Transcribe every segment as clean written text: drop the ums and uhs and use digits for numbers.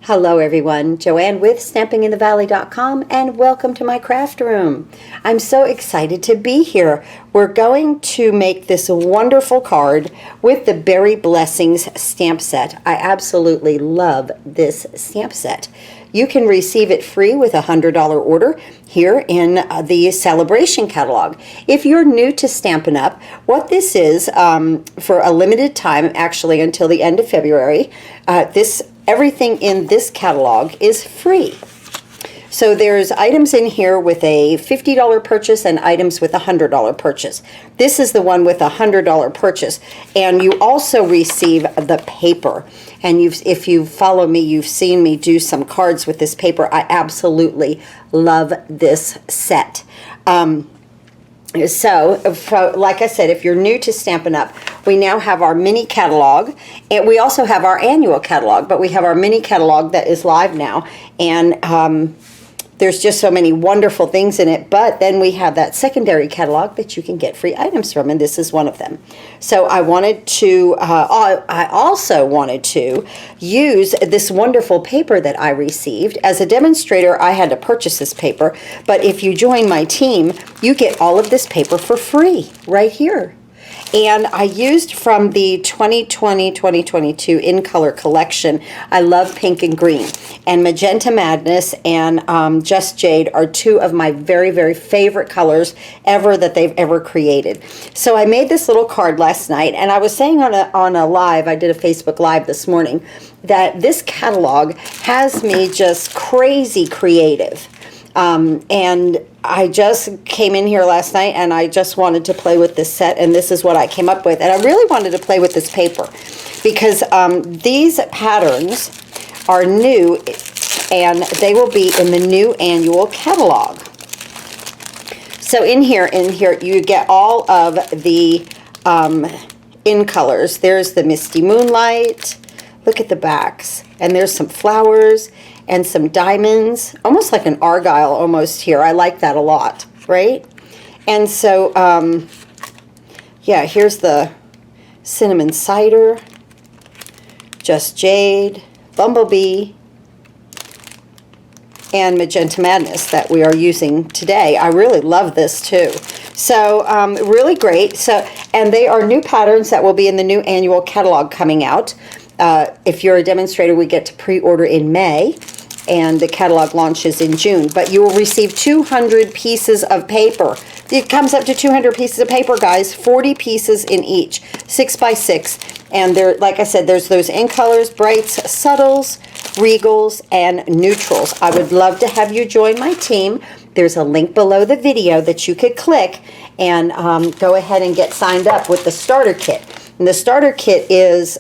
Hello everyone, Joanne with StampingInTheValley.com and welcome to my craft room. I'm so excited to be here. We're going to make this wonderful card with the Berry Blessings stamp set. I absolutely love this stamp set. You can receive it free with a $100 order here in the Celebration catalog. If you're new to Stampin' Up, what this is for a limited time, actually until the end of February, everything in this catalog is free. So there's items in here with a $50 purchase and items with a $100 purchase. This is the one with a $100 purchase. And you also receive the paper. And if you follow me, you've seen me do some cards with this paper. I absolutely love this set. So, like I said, if you're new to Stampin' Up, we now have our mini catalog, and we also have our annual catalog, but we have our mini catalog that is live now, and there's just so many wonderful things in it. But then we have that secondary catalog that you can get free items from, and this is one of them. So I also wanted to use this wonderful paper that I received. As a demonstrator, I had to purchase this paper, but if you join my team, you get all of this paper for free right here. And I used from the 2020-2022 In Color collection. I love pink and green. And Magenta Madness and Just Jade are two of my very, very favorite colors ever that they've ever created. So I made this little card last night, and I was saying on a live, I did a Facebook Live this morning, that this catalog has me just crazy creative. And I just came in here last night and I just wanted to play with this set, and this is what I came up with. And I really wanted to play with this paper because these patterns are new and they will be in the new annual catalog. So in here you get all of the in colors. There's the Misty Moonlight. Look at the backs, and there's some flowers and some diamonds, almost like an argyle almost here. I like that a lot, right? And so, yeah, here's the Cinnamon Cider, Just Jade, Bumblebee, and Magenta Madness that we are using today. I really love this too. So really great. So, and they are new patterns that will be in the new annual catalog coming out. If you're a demonstrator, we get to pre-order in May, and the catalog launches in June. But you will receive 200 pieces of paper. It comes up to 200 pieces of paper, guys. 40 pieces in each, 6 by 6. And there, like I said, there's those in colors, brights, subtles, regals, and neutrals. I would love to have you join my team. There's a link below the video that you could click and go ahead and get signed up with the starter kit. And the starter kit is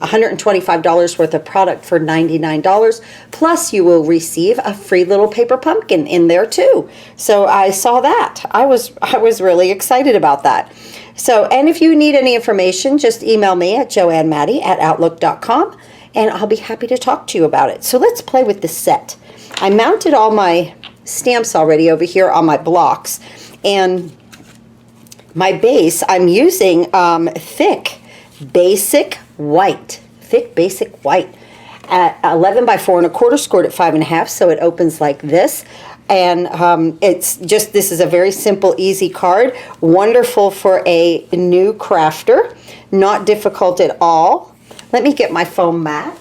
$125 worth of product for $99, plus you will receive a free little paper pumpkin in there too. So I saw that. I was really excited about that. So, and if you need any information, just email me at joannemaddie@outlook.com, and I'll be happy to talk to you about it. So let's play with this set. I mounted all my stamps already over here on my blocks, and my base, I'm using thick basic white, thick basic white at 11 by 4 1/4, scored at 5 1/2, so it opens like this. And it's just, this is a very simple, easy card, wonderful for a new crafter, not difficult at all. Let me get my foam mat.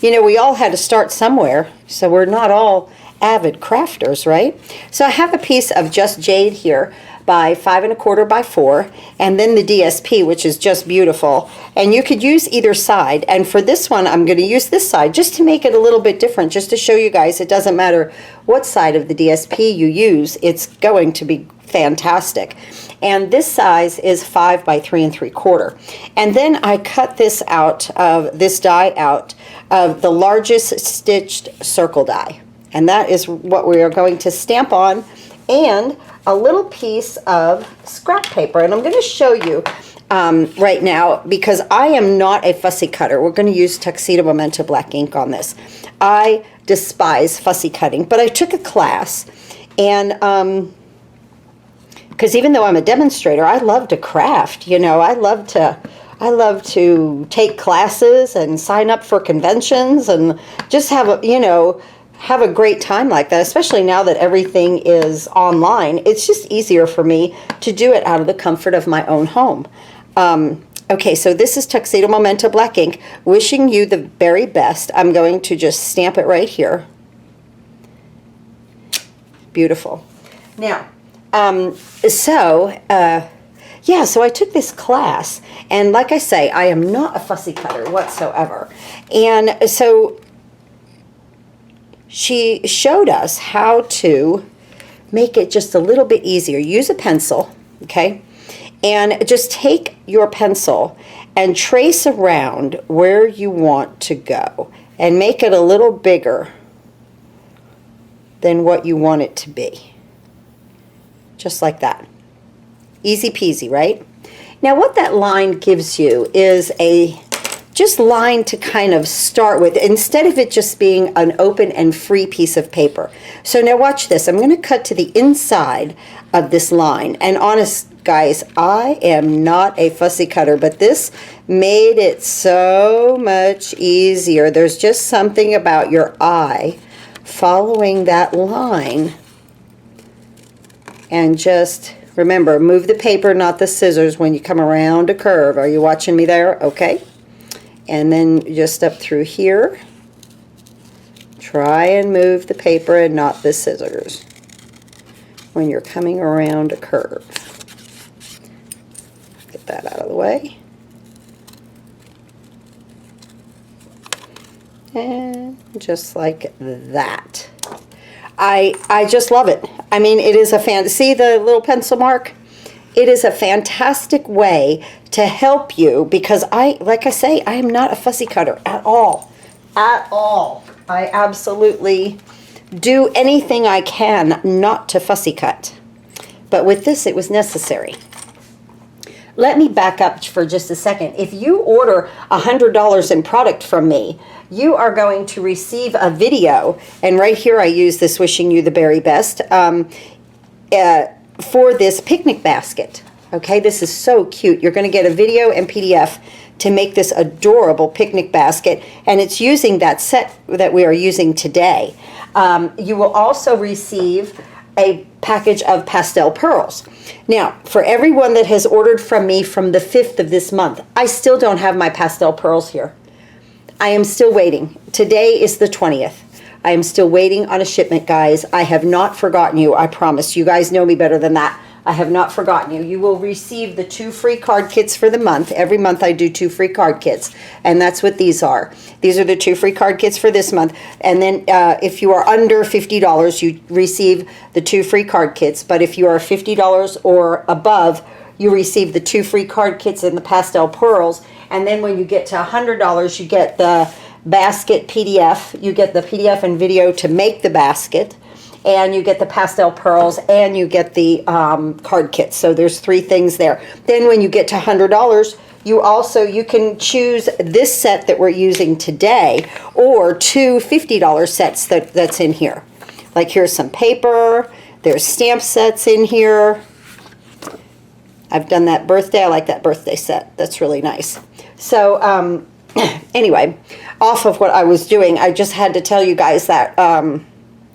You know, we all had to start somewhere, so we're not all avid crafters, right? So I have a piece of Just Jade here by 5 1/4 by 4, and then the DSP, which is just beautiful. And you could use either side, and for this one I'm going to use this side just to make it a little bit different, just to show you guys it doesn't matter what side of the DSP you use, it's going to be fantastic. And this size is 5 by 3 3/4. And then I cut this out of this die out of the largest stitched circle die, and that is what we are going to stamp on, and a little piece of scrap paper. And I'm going to show you right now, because I am not a fussy cutter. We're going to use Tuxedo Memento black ink on this. I despise fussy cutting, but I took a class, and because even though I'm a demonstrator, I love to craft. You know, I love to I love to take classes and sign up for conventions and just have a, you know, have a great time like that, especially now that everything is online. It's just easier for me to do it out of the comfort of my own home. Okay, so this is Tuxedo Memento Black ink, wishing you the very best. I'm going to just stamp it right here. Beautiful. Now, yeah, so I took this class, and like I say, I am not a fussy cutter whatsoever. And so she showed us how to make it just a little bit easier. Use a pencil, okay? And just take your pencil and trace around where you want to go and make it a little bigger than what you want it to be. Just like that. Easy peasy, right? Now what that line gives you is a just line to kind of start with, instead of it just being an open and free piece of paper. So now watch this. I'm going to cut to the inside of this line. And honest, guys, I am not a fussy cutter, but this made it so much easier. There's just something about your eye following that line. And just remember, move the paper, not the scissors, when you come around a curve. Are you watching me there? Okay. And then just up through here, try and move the paper and not the scissors when you're coming around a curve. Get that out of the way. And just like that. I just love it. I mean, it is a see the little pencil mark? It is a fantastic way to help you, because like I say, I am not a fussy cutter at all. At all. I absolutely do anything I can not to fussy cut. But with this, it was necessary. Let me back up for just a second. If you order $100 in product from me, you are going to receive a video, and right here I use this wishing you the very best, for this picnic basket. Okay, this is so cute. You're going to get a video and PDF to make this adorable picnic basket, and it's using that set that we are using today. You will also receive a package of pastel pearls. Now, for everyone that has ordered from me from the 5th of this month, I still don't have my pastel pearls here. I am still waiting. Today is the 20th. I am still waiting on a shipment, guys. I have not forgotten you, I promise. You guys know me better than that. I have not forgotten you. You will receive the 2 free card kits for the month. Every month I do 2 free card kits, and that's what these are. These are the 2 free card kits for this month. And then if you are under $50, you receive the 2 free card kits. But if you are $50 or above, you receive the 2 free card kits and the pastel pearls. And then when you get to $100, you get the basket PDF. You get the PDF and video to make the basket, and you get the pastel pearls, and you get the card kits. So there's 3 things there. Then when you get to $100, you can choose this set that we're using today, or 2 $50 sets that's in here. Like here's some paper, there's stamp sets in here. I've done that birthday. I like that birthday set. That's really nice. So anyway, off of what I was doing, I just had to tell you guys that,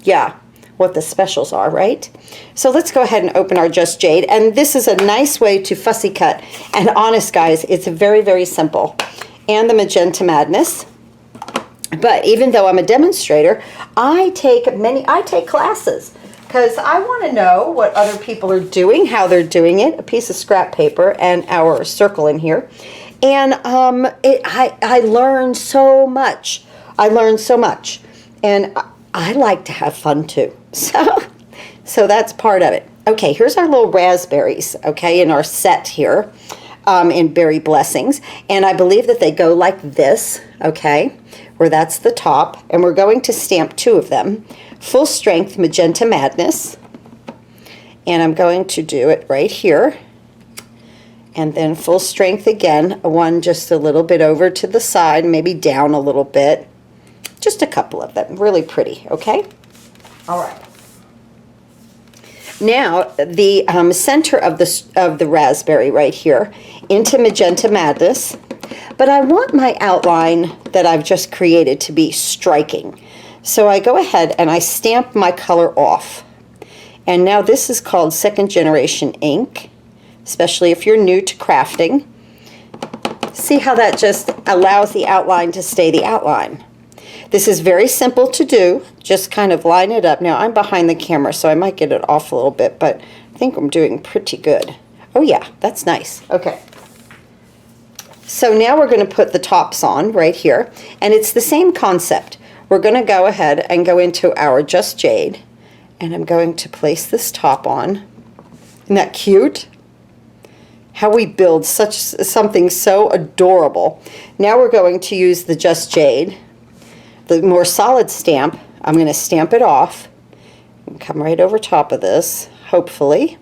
yeah, what the specials are, right? So let's go ahead and open our Just Jade. And this is a nice way to fussy cut. And honest, guys, it's very, very simple. And the Magenta Madness. But even though I'm a demonstrator, I take classes, because I want to know what other people are doing, how they're doing it. A piece of scrap paper and our circle in here. And I learn so much. I learn so much. And I like to have fun too. So that's part of it. Okay, here's our little raspberries, okay, in our set here, in Berry Blessings. And I believe that they go like this, okay, where that's the top. And we're going to stamp 2 of them. Full Strength Magenta Madness. And I'm going to do it right here. And then Full Strength again, one just a little bit over to the side, maybe down a little bit. Just a couple of them, really pretty, okay? All right. Now, the center of the raspberry right here into Magenta Madness, but I want my outline that I've just created to be striking. So I go ahead and I stamp my color off. And now this is called second generation ink, especially if you're new to crafting. See how that just allows the outline to stay the outline. This is very simple to do. Just kind of line it up. Now I'm behind the camera, so I might get it off a little bit, but I think I'm doing pretty good. Oh yeah, that's nice. Okay. So now we're going to put the tops on right here, and it's the same concept. We're going to go ahead and go into our Just Jade, and I'm going to place this top on. Isn't that cute? How we build something so adorable. Now we're going to use the Just Jade, the more solid stamp. I'm going to stamp it off and come right over top of this, hopefully,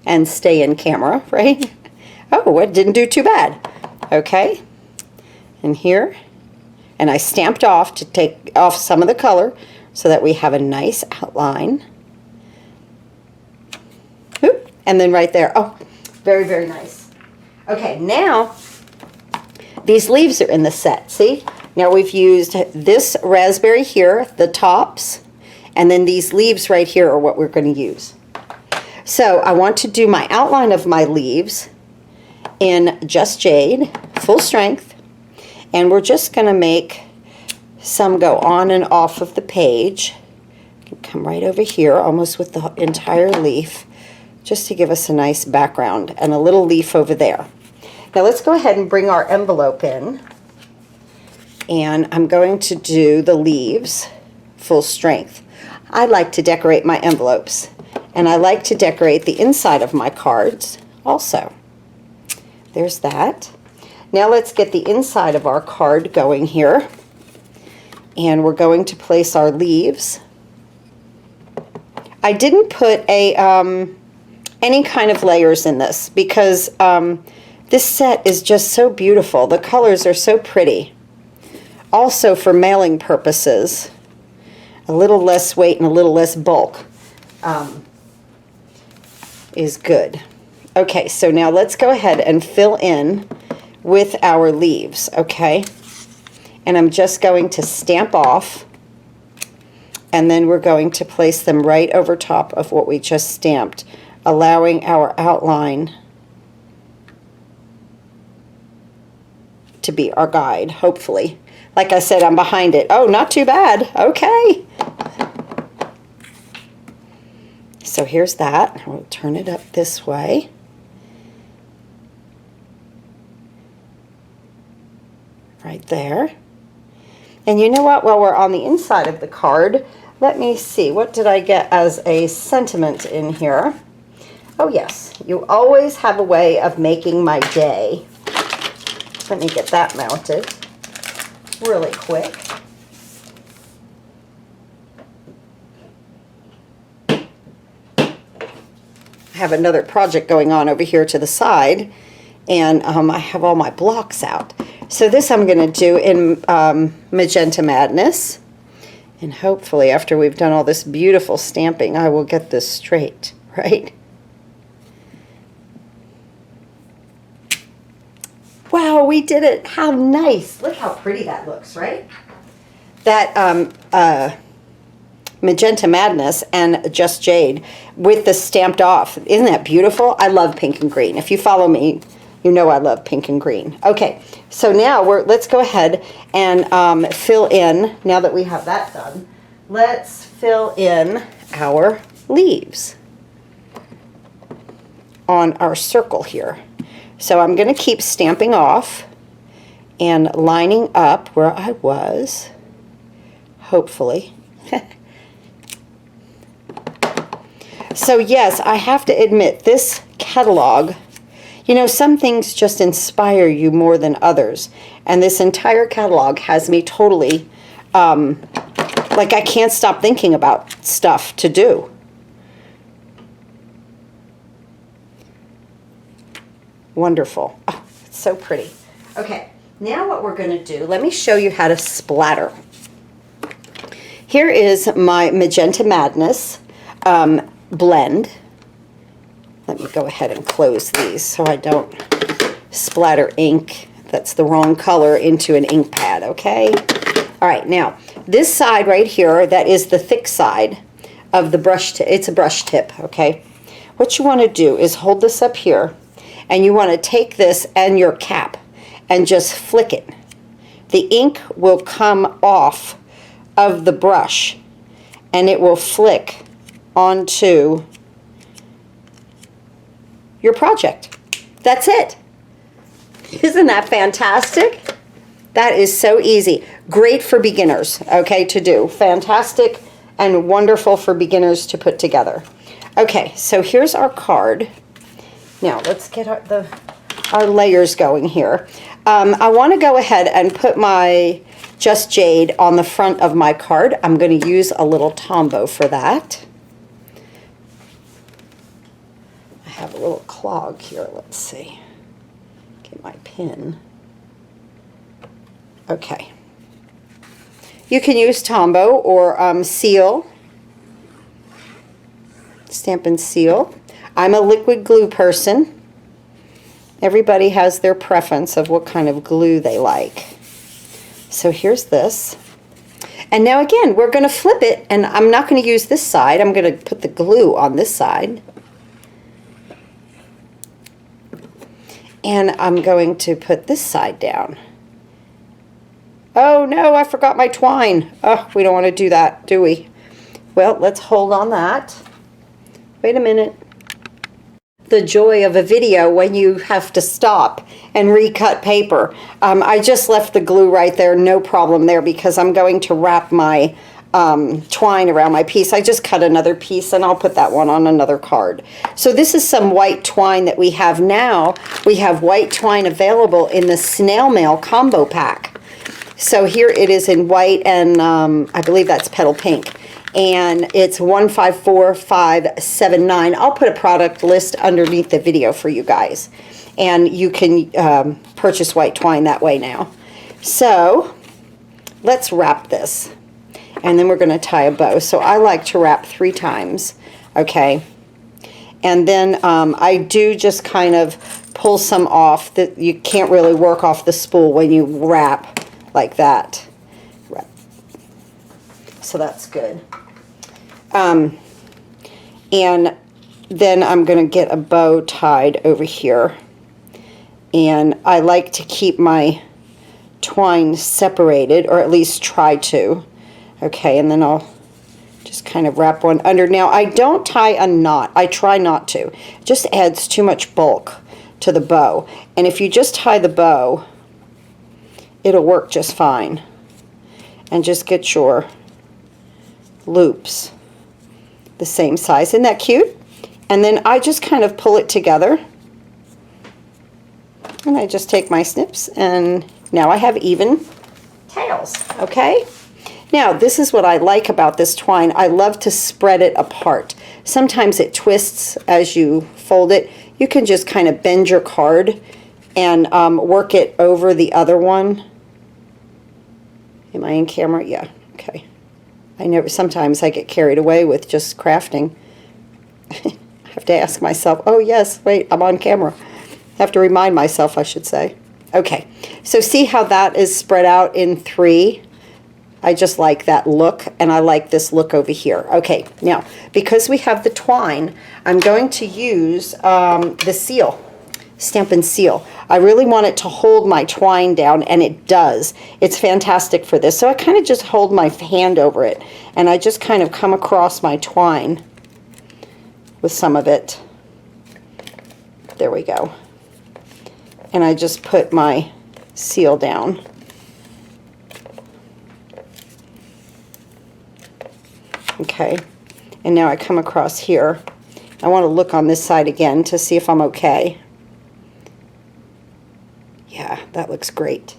and stay in camera, right? Oh, it didn't do too bad. Okay, and here, and I stamped off to take off some of the color so that we have a nice outline. Oop, and then right there, oh, very, very nice. Okay, now these leaves are in the set, see? Now we've used this raspberry here, the tops, and then these leaves right here are what we're going to use. So I want to do my outline of my leaves in Just Jade, full strength, and we're just going to make some go on and off of the page. Come right over here, almost with the entire leaf, just to give us a nice background, and a little leaf over there. Now let's go ahead and bring our envelope in, and I'm going to do the leaves full strength. I like to decorate my envelopes, and I like to decorate the inside of my cards also. There's that. Now let's get the inside of our card going here. And we're going to place our leaves. I didn't put any kind of layers in this because this set is just so beautiful. The colors are so pretty. Also for mailing purposes, a little less weight and a little less bulk is good. Okay, so now let's go ahead and fill in with our leaves, okay? And I'm just going to stamp off, and then we're going to place them right over top of what we just stamped, allowing our outline to be our guide, hopefully. Like I said, I'm behind it. Oh, not too bad. Okay. So here's that. We'll turn it up this way. Right there. And you know what? While we're on the inside of the card, let me see. What did I get as a sentiment in here? Oh, yes. You always have a way of making my day. Let me get that mounted really quick. I have another project going on over here to the side, and I have all my blocks out. So this I'm going to do in Magenta Madness, and hopefully after we've done all this beautiful stamping, I will get this straight, right? Wow, we did it. How nice. Look how pretty that looks, right? That Magenta Madness and Just Jade with the stamped off. Isn't that beautiful? I love pink and green. If you follow me, you know I love pink and green. Okay, so now let's go ahead and fill in, now that we have that done, let's fill in our leaves on our circle here. So I'm going to keep stamping off and lining up where I was, hopefully. So yes, I have to admit, this catalog, you know, some things just inspire you more than others. And this entire catalog has me totally, like I can't stop thinking about stuff to do. Wonderful. Oh, it's so pretty. Okay, now what we're going to do, let me show you how to splatter. Here is my Magenta Madness blend. Let me go ahead and close these so I don't splatter ink that's the wrong color into an ink pad, okay? All right, now, this side right here, that is the thick side of the brush tip. It's a brush tip, okay? What you want to do is hold this up here, and you want to take this and your cap and just flick it. The ink will come off of the brush, and it will flick onto your project. That's it. Isn't that fantastic? That is so easy. Great for beginners, okay, to do. Fantastic and wonderful for beginners to put together. Okay, so here's our card. Now, let's get our layers going here. I want to go ahead and put my Just Jade on the front of my card. I'm going to use a little Tombow for that. I have a little clog here. Let's see. Get my pin. Okay. You can use Tombow or Seal. Stampin' Seal. I'm a liquid glue person. Everybody has their preference of what kind of glue they like. So here's this. And now again, we're going to flip it, and I'm not going to use this side. I'm going to put the glue on this side. And I'm going to put this side down. Oh no, I forgot my twine. Oh, we don't want to do that, do we? Well, let's hold on that. Wait a minute. The joy of a video when you have to stop and recut paper. I just left the glue right there, no problem there, because I'm going to wrap my twine around my piece. I just cut another piece, and I'll put that one on another card. So this is some white twine that we have now. We have white twine available in the Snail Mail combo pack. So here it is in white, and I believe that's petal pink. And it's 154579. I'll put a product list underneath the video for you guys. And you can purchase white twine that way now. So let's wrap this. And then we're going to tie a bow. So I like to wrap 3 times, okay? And then I do just kind of pull some off. That you can't really work off the spool when you wrap like that. So that's good. And then I'm going to get a bow tied over here. And I like to keep my twine separated, or at least try to. Okay, and then I'll just kind of wrap one under. Now, I don't tie a knot. I try not to. It just adds too much bulk to the bow. And if you just tie the bow, it'll work just fine. And just get your loops the same size. Isn't that cute? And then I just kind of pull it together. And I just take my snips, and now I have even tails, okay? Now, this is what I like about this twine. I love to spread it apart. Sometimes it twists as you fold it. You can just kind of bend your card and work it over the other one. Am I in camera? Yeah, okay. Sometimes I get carried away with just crafting. I have to ask myself, oh yes, wait, I'm on camera. I have to remind myself, I should say. Okay, so see how that is spread out in 3? I just like that look, and I like this look over here. Okay, now, because we have the twine, I'm going to use the seal, Stampin' Seal. I really want it to hold my twine down, and it does. It's fantastic for this. So I kind of just hold my hand over it, and I just kind of come across my twine with some of it. There we go. And I just put my seal down. Okay, and now I come across here. I want to look on this side again to see if I'm okay. Yeah, that looks great.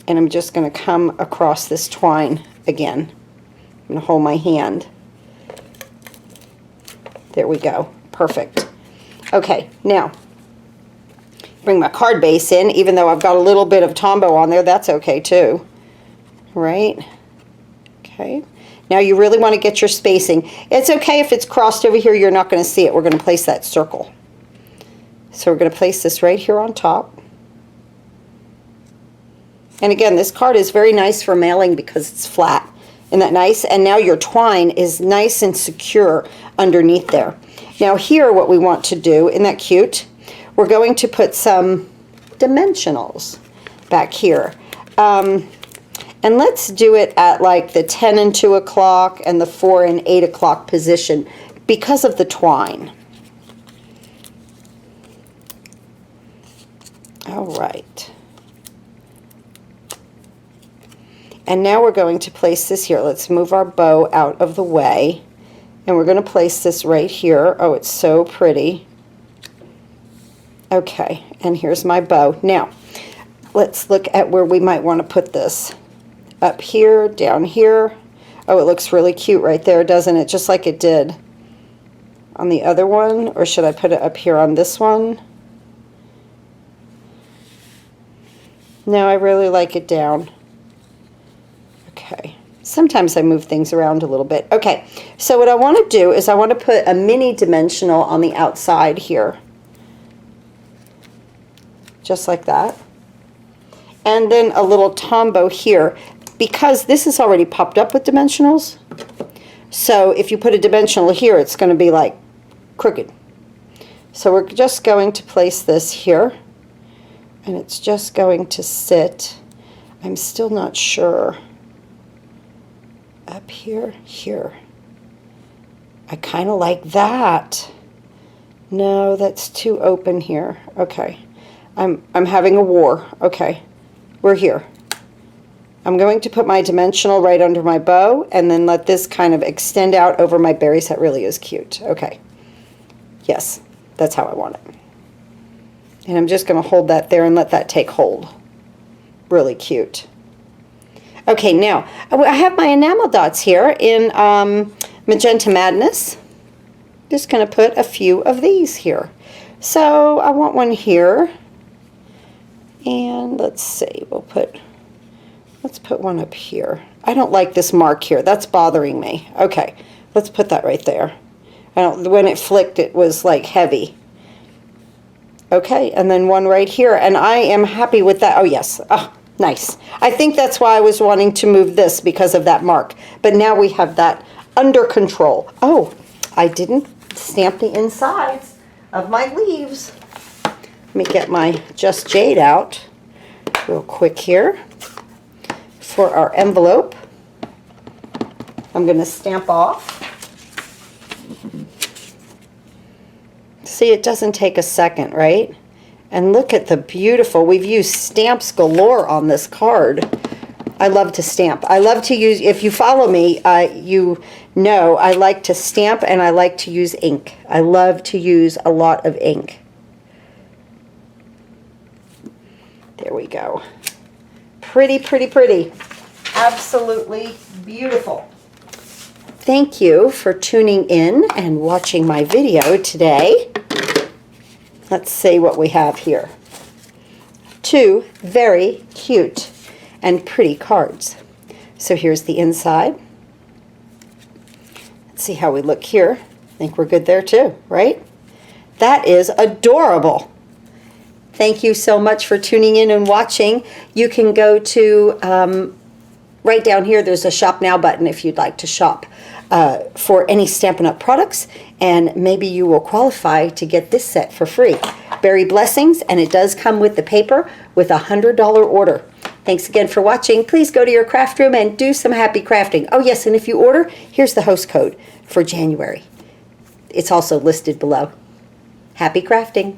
And I'm just going to come across this twine again. I'm going to hold my hand. There we go. Perfect. Okay, now bring my card base in, even though I've got a little bit of Tombow on there. That's okay too. Right? Okay. Now you really want to get your spacing. It's okay if it's crossed over here, you're not going to see it. We're going to place that circle. So we're going to place this right here on top. And again, this card is very nice for mailing because it's flat. Isn't that nice? And now your twine is nice and secure underneath there. Now here, what we want to do, isn't that cute? We're going to put some dimensionals back here. And let's do it at like the 10 and 2 o'clock and the 4 and 8 o'clock position because of the twine. All right. And now we're going to place this here. Let's move our bow out of the way. And we're going to place this right here. Oh, it's so pretty. Okay, and here's my bow. Now, let's look at where we might want to put this. Up here, down here. Oh, it looks really cute right there, doesn't it? Just like it did on the other one. Or should I put it up here on this one? No, I really like it down. Okay. Sometimes I move things around a little bit. Okay, so what I want to do is I want to put a mini dimensional on the outside here. Just like that. And then a little tombow here, because this is already popped up with dimensionals. So if you put a dimensional here, it's going to be like crooked. So we're just going to place this here, and it's just going to sit. I'm still not sure. Up here, here. I kind of like that. No, that's too open here. Okay. I'm having a war. Okay. We're here. I'm going to put my dimensional right under my bow and then let this kind of extend out over my berries. That really is cute. Okay. Yes, that's how I want it. And I'm just going to hold that there and let that take hold. Really cute. Okay, now, I have my enamel dots here in Magenta Madness. Just going to put a few of these here. So I want one here. And let's see, let's put one up here. I don't like this mark here. That's bothering me. Okay, let's put that right there. When it flicked, it was like heavy. Okay, and then one right here. And I am happy with that. Oh, yes. Oh, nice. I think that's why I was wanting to move this, because of that mark. But now we have that under control. Oh, I didn't stamp the insides of my leaves. Let me get my Just Jade out real quick here for our envelope. I'm going to stamp off. See, it doesn't take a second, right? And look at the beautiful, we've used stamps galore on this card. I love to stamp. I love to use, if you follow me, you know I like to stamp and I like to use ink. I love to use a lot of ink. There we go. Pretty, pretty, pretty. Absolutely beautiful. Thank you for tuning in and watching my video today. Let's see what we have here. Two very cute and pretty cards. So here's the inside. Let's see how we look here. I think we're good there too, right? That is adorable. Thank you so much for tuning in and watching. You can go to, right down here, there's a Shop Now button if you'd like to shop for any Stampin' Up! Products, and maybe you will qualify to get this set for free. Berry Blessings, and it does come with the paper with a $100 order. Thanks again for watching. Please go to your craft room and do some happy crafting. Oh yes, and if you order, here's the host code for January. It's also listed below. Happy crafting.